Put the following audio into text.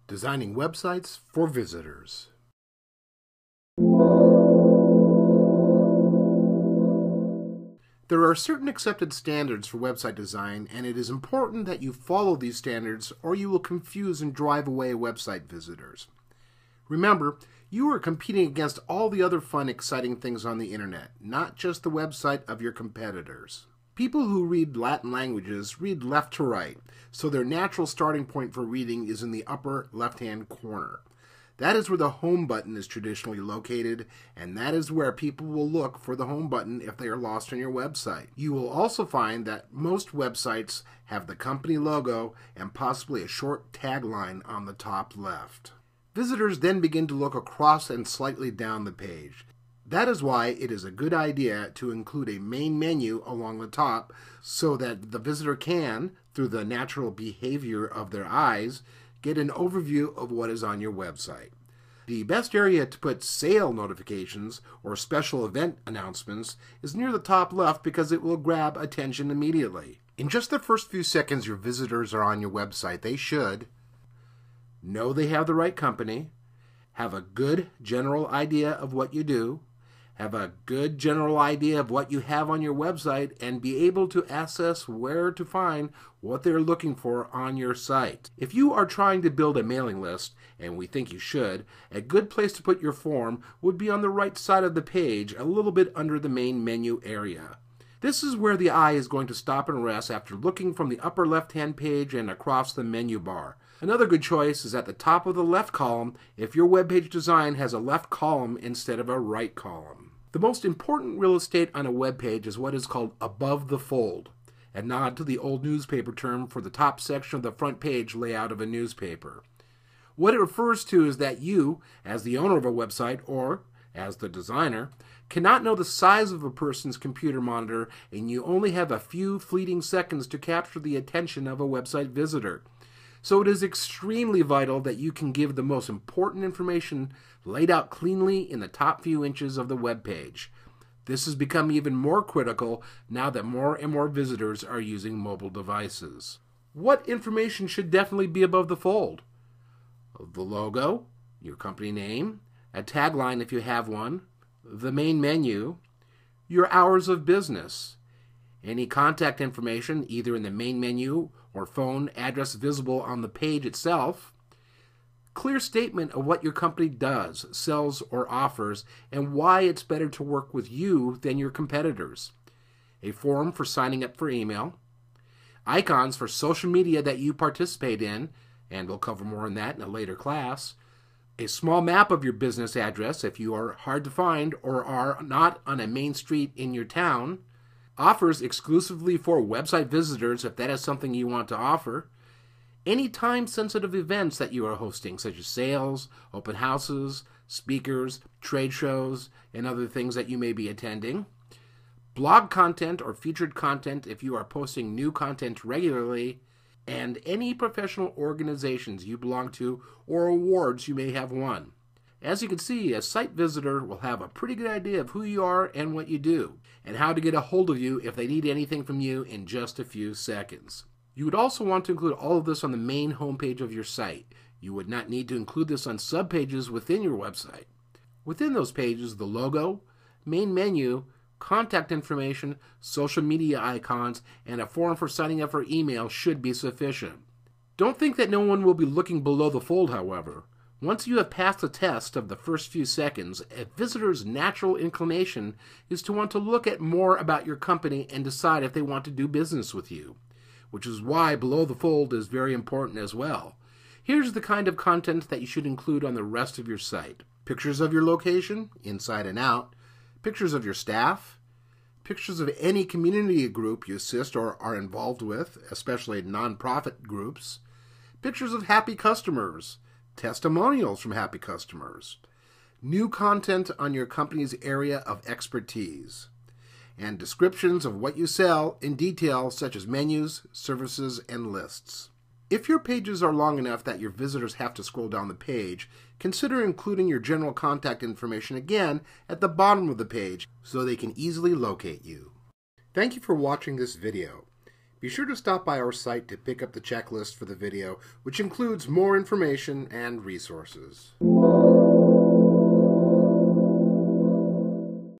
Designing websites for visitors. There are certain accepted standards for website design, and it is important that you follow these standards or you will confuse and drive away website visitors. Remember, you are competing against all the other fun, exciting things on the internet, not just the website of your competitors. People who read Latin languages read left to right, so their natural starting point for reading is in the upper left-hand corner. That is where the home button is traditionally located, and that is where people will look for the home button if they are lost on your website. You will also find that most websites have the company logo and possibly a short tagline on the top left. Visitors then begin to look across and slightly down the page. That is why it is a good idea to include a main menu along the top so that the visitor can, through the natural behavior of their eyes, get an overview of what is on your website. The best area to put sale notifications or special event announcements is near the top left because it will grab attention immediately. In just the first few seconds your visitors are on your website, they should know they have the right company, have a good general idea of what you do, have a good general idea of what you have on your website, and be able to assess where to find what they're looking for on your site. If you are trying to build a mailing list, and we think you should, a good place to put your form would be on the right side of the page, a little bit under the main menu area. This is where the eye is going to stop and rest after looking from the upper left-hand page and across the menu bar. Another good choice is at the top of the left column if your web page design has a left column instead of a right column. The most important real estate on a web page is what is called above the fold, a nod to the old newspaper term for the top section of the front page layout of a newspaper. What it refers to is that you, as the owner of a website or as the designer, cannot know the size of a person's computer monitor, and you only have a few fleeting seconds to capture the attention of a website visitor. So it is extremely vital that you can give the most important information laid out cleanly in the top few inches of the web page. This has become even more critical now that more and more visitors are using mobile devices. What information should definitely be above the fold? The logo, your company name, a tagline if you have one, the main menu, your hours of business, any contact information either in the main menu or phone address visible on the page itself, clear statement of what your company does, sells, or offers, and why it's better to work with you than your competitors, a form for signing up for email, icons for social media that you participate in, and we'll cover more on that in a later class, a small map of your business address if you are hard to find or are not on a main street in your town, offers exclusively for website visitors if that is something you want to offer, any time-sensitive events that you are hosting, such as sales, open houses, speakers, trade shows, and other things that you may be attending, blog content or featured content if you are posting new content regularly, and any professional organizations you belong to or awards you may have won. As you can see, a site visitor will have a pretty good idea of who you are and what you do, and how to get a hold of you if they need anything from you in just a few seconds. You would also want to include all of this on the main homepage of your site. You would not need to include this on subpages within your website. Within those pages, the logo, main menu, contact information, social media icons, and a form for signing up for email should be sufficient. Don't think that no one will be looking below the fold, however. Once you have passed the test of the first few seconds, a visitor's natural inclination is to want to look at more about your company and decide if they want to do business with you, which is why below the fold is very important as well. Here's the kind of content that you should include on the rest of your site. Pictures of your location, inside and out, pictures of your staff, pictures of any community group you assist or are involved with, especially nonprofit groups, pictures of happy customers, testimonials from happy customers, new content on your company's area of expertise, and descriptions of what you sell in detail, such as menus, services, and lists. If your pages are long enough that your visitors have to scroll down the page, consider including your general contact information again at the bottom of the page so they can easily locate you. Thank you for watching this video. Be sure to stop by our site to pick up the checklist for the video, which includes more information and resources.